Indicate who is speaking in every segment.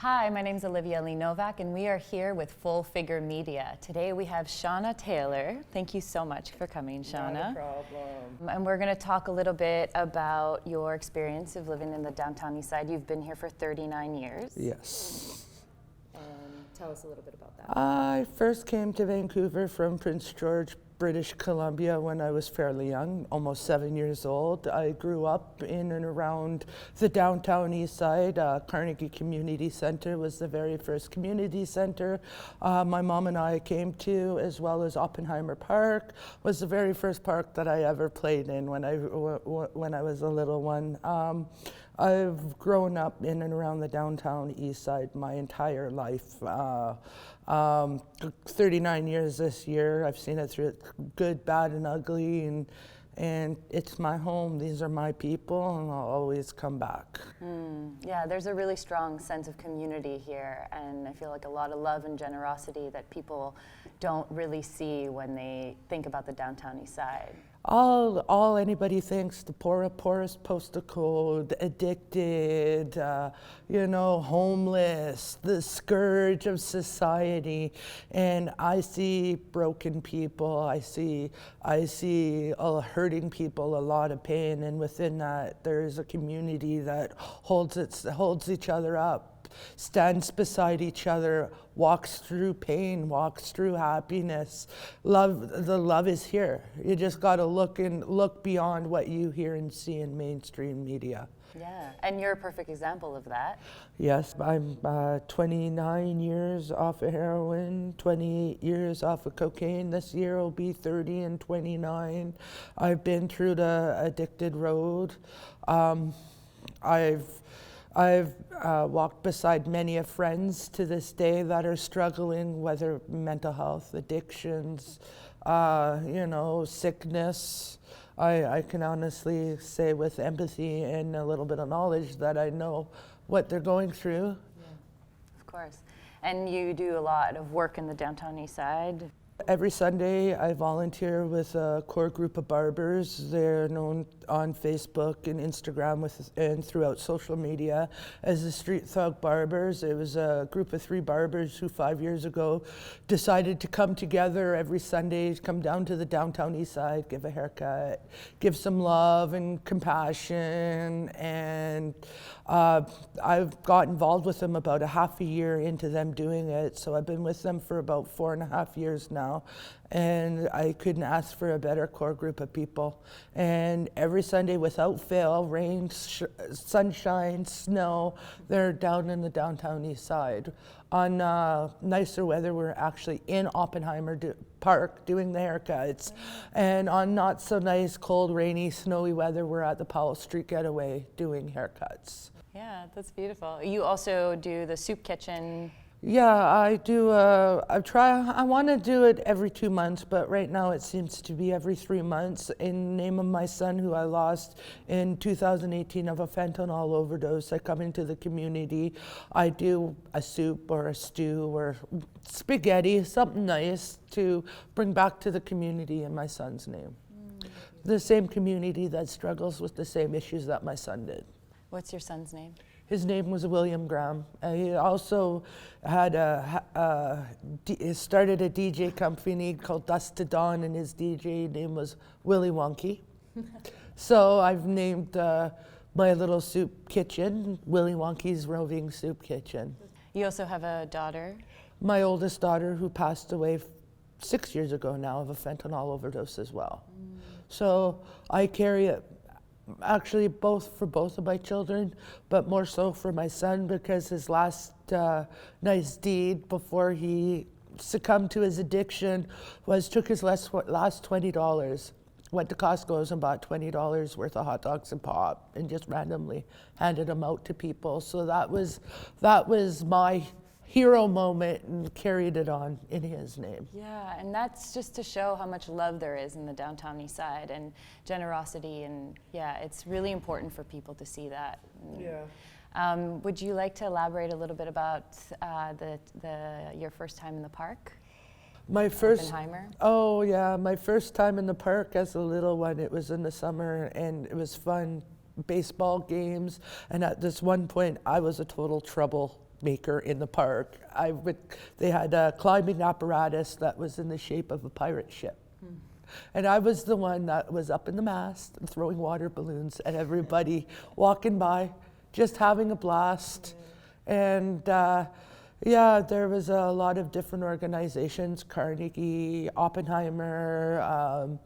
Speaker 1: Hi, my name is Olivia Lee Novak, and we are here with Full Figure Media. Today we have Shawna Taylor. Thank you so much for coming, Shawna.
Speaker 2: Not a problem.
Speaker 1: And we're going to talk a little bit about your experience of living in the downtown east side. You've been here for 39 years.
Speaker 2: Yes.
Speaker 1: And tell us a little bit about that.
Speaker 2: I first came to Vancouver from Prince George, British Columbia when I was fairly young, almost 7 years old. I grew up in and around the downtown east side. Carnegie Community Center was the very first community center my mom and I came to, as well as Oppenheimer Park was the very first park that I ever played in when I was a little one. I've grown up in and around the downtown east side my entire life. 39 years this year. I've seen it through good, bad, and ugly, and it's my home. These are my people, and I'll always come back.
Speaker 1: Yeah, there's a really strong sense of community here, and I feel like a lot of love and generosity that people don't really see when they think about the downtown east side.
Speaker 2: All anybody thinks, the poorest postal code, addicted, homeless, the scourge of society. And I see broken people, I see hurting people, a lot of pain, and within that there is a community that holds each other up, stands beside each other, walks through pain, walks through happiness. The love is here. You just got to look beyond what you hear and see in mainstream media.
Speaker 1: Yeah, and you're a perfect example of that.
Speaker 2: Yes, I'm 29 years off of heroin, 28 years off of cocaine. This year will be 30 and 29. I've been through the addicted road. I've walked beside many of friends to this day that are struggling, whether mental health, addictions, sickness. I can honestly say with empathy and a little bit of knowledge that I know what they're going through.
Speaker 1: Yeah, of course. And you do a lot of work in the downtown east side.
Speaker 2: Every Sunday, I volunteer with a core group of barbers. They're known on Facebook and Instagram and throughout social media as the Street Thug Barbers. It was a group of 3 barbers who 5 years ago decided to come together every Sunday, come down to the downtown east side, give a haircut, give some love and compassion. And I've got involved with them about a half a year into them doing it. So I've been with them for about 4.5 years now. And I couldn't ask for a better core group of people. And every Sunday without fail, rain, sunshine, snow, they're down in the downtown east side. On nicer weather, we're actually in Oppenheimer Park doing the haircuts. And on not so nice, cold, rainy, snowy weather, we're at the Powell Street Getaway doing haircuts.
Speaker 1: Yeah, that's beautiful. You also do the soup kitchen.
Speaker 2: Yeah, I do. I want to do it every 2 months, but right now it seems to be every 3 months. In name of my son, who I lost in 2018 of a fentanyl overdose, I come into the community. I do a soup or a stew or spaghetti, something nice to bring back to the community in my son's name. The same community that struggles with the same issues that my son did.
Speaker 1: What's your son's name?
Speaker 2: His name was William Graham. He also had started a DJ company called Dust to Dawn, and his DJ name was Willy Wonky. So I've named my little soup kitchen Willy Wonky's Roving Soup Kitchen.
Speaker 1: You also have a daughter?
Speaker 2: My oldest daughter, who passed away 6 years ago now of a fentanyl overdose as well. So I carry it. Actually, for both of my children, but more so for my son, because his last nice deed before he succumbed to his addiction was took his last $20, went to Costco's and bought $20 worth of hot dogs and pop, and just randomly handed them out to people. So that was my hero moment and carried it on in his name.
Speaker 1: Yeah, and that's just to show how much love there is in the downtown east side and generosity, and yeah, it's really important for people to see that.
Speaker 2: Yeah.
Speaker 1: Would you like to elaborate a little bit about your first time in the park?
Speaker 2: My first,
Speaker 1: Oppenheimer?
Speaker 2: Oh yeah, my first time in the park as a little one, it was in the summer and it was fun. Baseball games, and at this one point I was a total trouble maker in the park. They had a climbing apparatus that was in the shape of a pirate ship. And I was the one that was up in the mast and throwing water balloons at everybody walking by, just having a blast. And yeah, there was a lot of different organizations, Carnegie, Oppenheimer,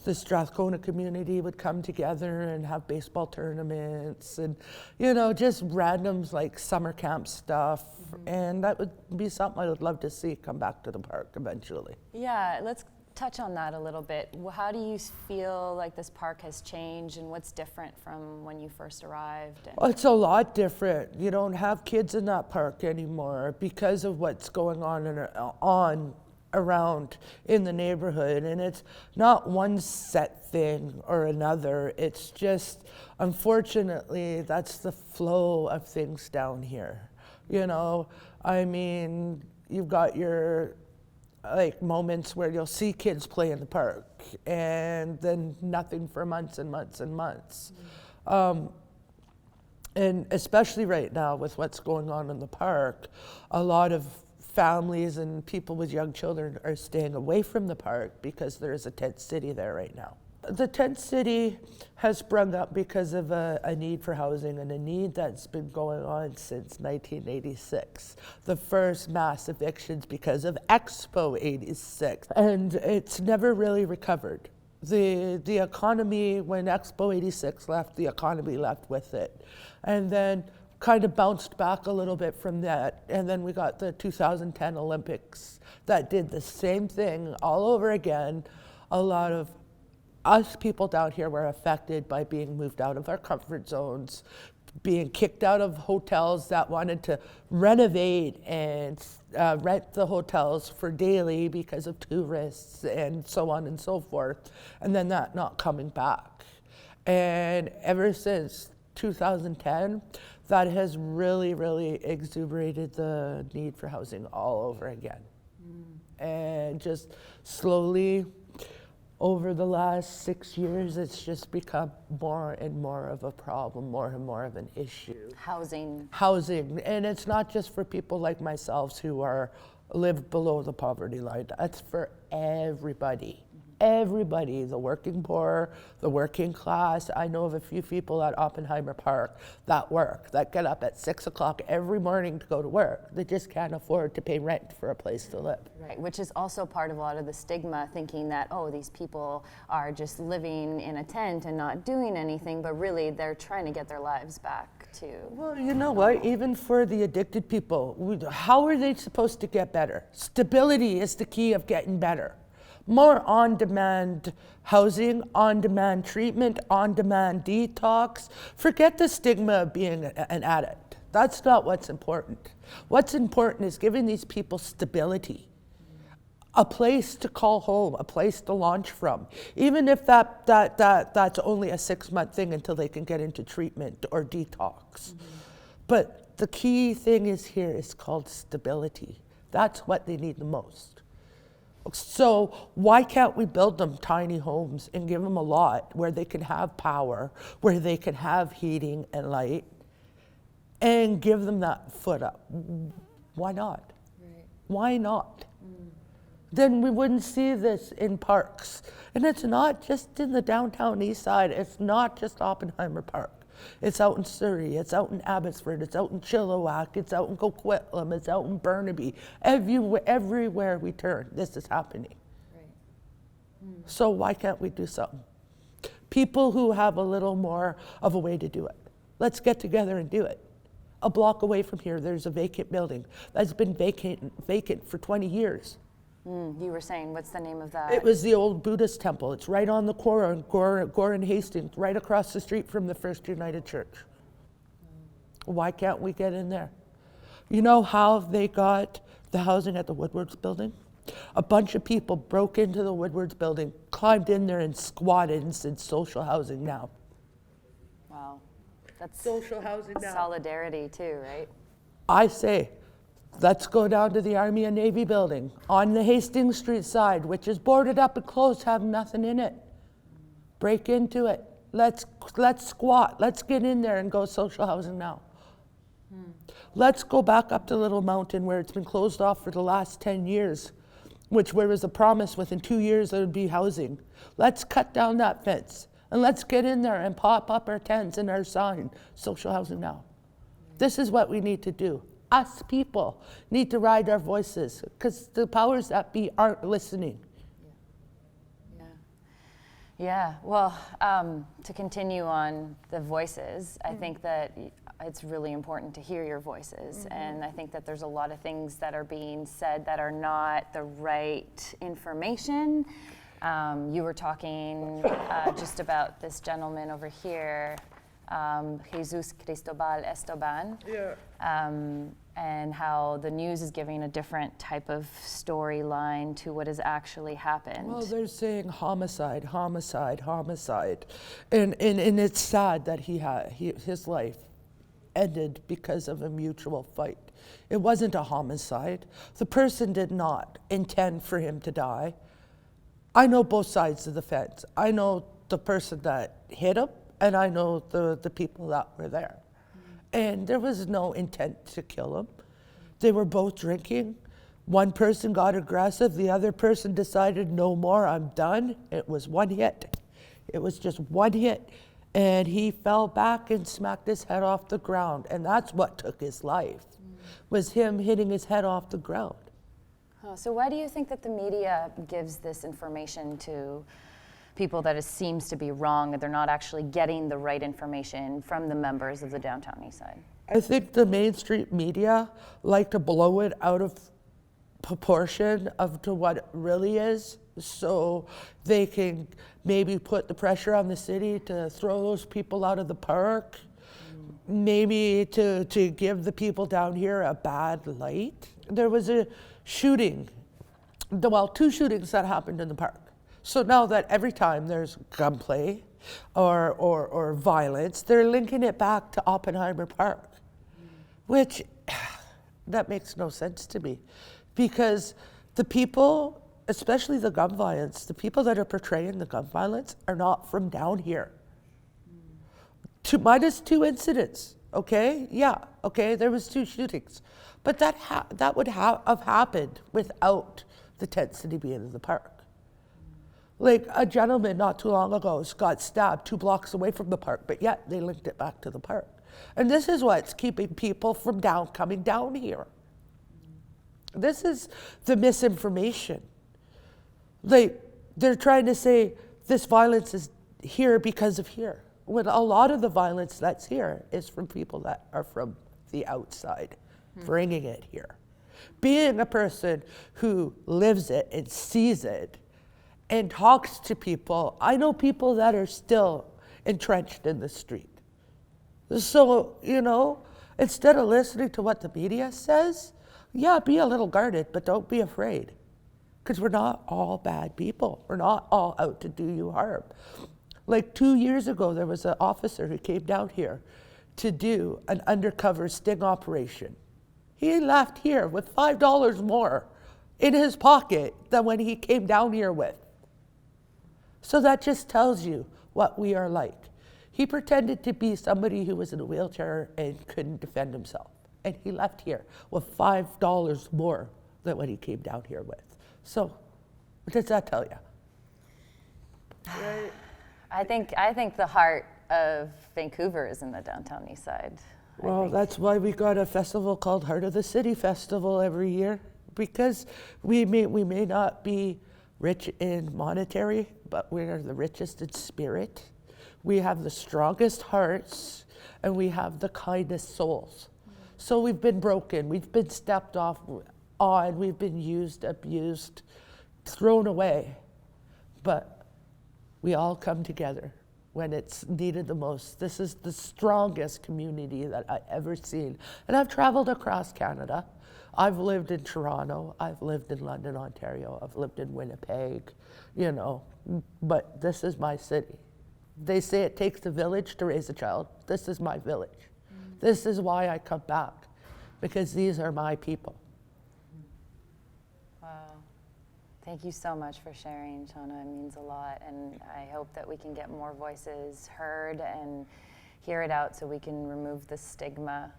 Speaker 2: the Strathcona community would come together and have baseball tournaments and, you know, just randoms like summer camp stuff. And that would be something I would love to see come back to the park eventually.
Speaker 1: Yeah, let's touch on that a little bit. How do you feel like this park has changed, and what's different from when you first arrived?
Speaker 2: Well, it's a lot different. You don't have kids in that park anymore because of what's going on around in the neighborhood, and it's not one set thing or another. It's just, unfortunately, that's the flow of things down here. You know, I mean, you've got your like moments where you'll see kids play in the park and then nothing for months and months and months. And especially right now with what's going on in the park, a lot of families and people with young children are staying away from the park because there is a tent city there right now. The tent city has sprung up because of a need for housing, and a need that's been going on since 1986. The first mass evictions because of Expo 86, and it's never really recovered. The economy, when Expo 86 left, the economy left with it. And then kind of bounced back a little bit from that. And then we got the 2010 Olympics that did the same thing all over again. A lot of us people down here were affected by being moved out of our comfort zones, being kicked out of hotels that wanted to renovate and rent the hotels for daily because of tourists and so on and so forth, and then that not coming back. And ever since 2010, that has really, really exuberated the need for housing all over again. And just slowly, over the last 6 years, it's just become more and more of a problem, more and more of an issue.
Speaker 1: Housing.
Speaker 2: Housing, and it's not just for people like myself who live below the poverty line. That's for everybody. Everybody, the working poor, the working class. I know of a few people at Oppenheimer Park that get up at 6 o'clock every morning to go to work. They just can't afford to pay rent for a place to live.
Speaker 1: Right, which is also part of a lot of the stigma, thinking that, oh, these people are just living in a tent and not doing anything, but really they're trying to get their lives back too.
Speaker 2: Well, you know what? Even for the addicted people, how are they supposed to get better? Stability is the key of getting better. More on-demand housing, on-demand treatment, on-demand detox. Forget the stigma of being an addict. That's not what's important. What's important is giving these people stability, a place to call home, a place to launch from, even if that's only a 6-month thing until they can get into treatment or detox. But the key thing is called stability. That's what they need the most. So why can't we build them tiny homes and give them a lot where they can have power, where they can have heating and light, and give them that foot up? Why not?
Speaker 1: Right.
Speaker 2: Why not? Then we wouldn't see this in parks. And it's not just in the downtown east side. It's not just Oppenheimer Park. It's out in Surrey, it's out in Abbotsford, it's out in Chilliwack, it's out in Coquitlam, it's out in Burnaby. Everywhere we turn, this is happening.
Speaker 1: Right.
Speaker 2: So why can't we do something? People who have a little more of a way to do it, let's get together and do it. A block away from here, there's a vacant building that's been vacant for 20 years.
Speaker 1: You were saying, what's the name of that?
Speaker 2: It was the old Buddhist temple. It's right on the corner, Gore and Hastings, right across the street from the First United Church. Why can't we get in there? You know how they got the housing at the Woodward's building? A bunch of people broke into the Woodward's building, climbed in there and squatted and said social housing now.
Speaker 1: Wow. That's
Speaker 2: Social housing now.
Speaker 1: solidarity too, right?
Speaker 2: I say, let's go down to the Army and Navy building on the Hastings Street side, which is boarded up and closed, have nothing in it. Break into it. Let's squat. Let's get in there and go social housing now. Let's go back up to Little Mountain where it's been closed off for the last 10 years, which there was a promise within 2 years there would be housing. Let's cut down that fence and let's get in there and pop up our tents and our sign, social housing now. This is what we need to do. Us people need to ride our voices because the powers that be aren't listening.
Speaker 1: Yeah, well, to continue on the voices, I think that it's really important to hear your voices. And I think that there's a lot of things that are being said that are not the right information. You were talking just about this gentleman over here, Hazuki Esteban. And how the news is giving a different type of storyline to what has actually happened.
Speaker 2: Well, they're saying homicide, homicide, homicide. And it's sad that his life ended because of a mutual fight. It wasn't a homicide. The person did not intend for him to die. I know both sides of the fence. I know the person that hit him, and I know the people that were there. And there was no intent to kill him. They were both drinking. One person got aggressive. The other person decided, no more, I'm done. It was one hit. It was just one hit. And he fell back and smacked his head off the ground. And that's what took his life, was him hitting his head off the ground.
Speaker 1: Oh, so why do you think that the media gives this information to people that it seems to be wrong, and they're not actually getting the right information from the members of the downtown east side?
Speaker 2: I think the mainstream media like to blow it out of proportion to what it really is, so they can maybe put the pressure on the city to throw those people out of the park, maybe to give the people down here a bad light. There was a shooting, well, 2 shootings that happened in the park. So now that every time there's gunplay or violence, they're linking it back to Oppenheimer Park, which that makes no sense to me, because the people, especially the gun violence, the people that are portraying the gun violence are not from down here. Minus 2 incidents, okay? Yeah, okay, there was 2 shootings. But that would have happened without the tent city being in the park. Like a gentleman not too long ago got stabbed 2 blocks away from the park, but yet they linked it back to the park. And this is what's keeping people from coming down here. This is the misinformation. Like, they're trying to say this violence is here because of here, when a lot of the violence that's here is from people that are from the outside, bringing it here. Being a person who lives it and sees it and talks to people, I know people that are still entrenched in the street. So, instead of listening to what the media says, yeah, be a little guarded, but don't be afraid. Because we're not all bad people. We're not all out to do you harm. Like 2 years ago, there was an officer who came down here to do an undercover sting operation. He left here with $5 more in his pocket than when he came down here with. So that just tells you what we are like. He pretended to be somebody who was in a wheelchair and couldn't defend himself. And he left here with $5 more than what he came down here with. So what does that tell you? Right.
Speaker 1: I think the heart of Vancouver is in the downtown east side.
Speaker 2: Well, that's why we got a festival called Heart of the City Festival every year, because we may not be rich in monetary, but we are the richest in spirit. We have the strongest hearts, and we have the kindest souls. So we've been broken, we've been stepped on, we've been used, abused, thrown away, but we all come together when it's needed the most. This is the strongest community that I've ever seen. And I've traveled across Canada. I've lived in Toronto, I've lived in London, Ontario, I've lived in Winnipeg, but this is my city. They say it takes a village to raise a child. This is my village. This is why I come back, because these are my people.
Speaker 1: Wow. Thank you so much for sharing, Shawna. It means a lot, and I hope that we can get more voices heard and hear it out so we can remove the stigma.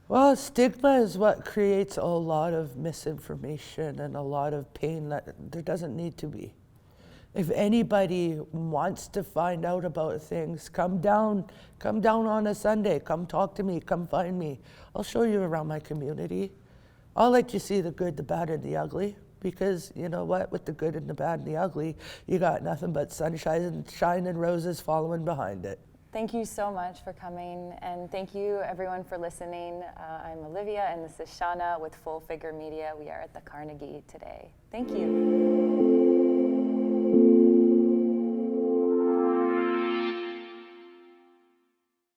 Speaker 2: Well, stigma is what creates a lot of misinformation and a lot of pain that there doesn't need to be. If anybody wants to find out about things, come down on a Sunday, come talk to me, come find me. I'll show you around my community. I'll let you see the good, the bad, and the ugly, because you know what, with the good and the bad and the ugly, you got nothing but sunshine and roses following behind it.
Speaker 1: Thank you so much for coming, and thank you everyone for listening. I'm Olivia, and this is Shawna with Full Figure Media. We are at the Carnegie today. Thank you.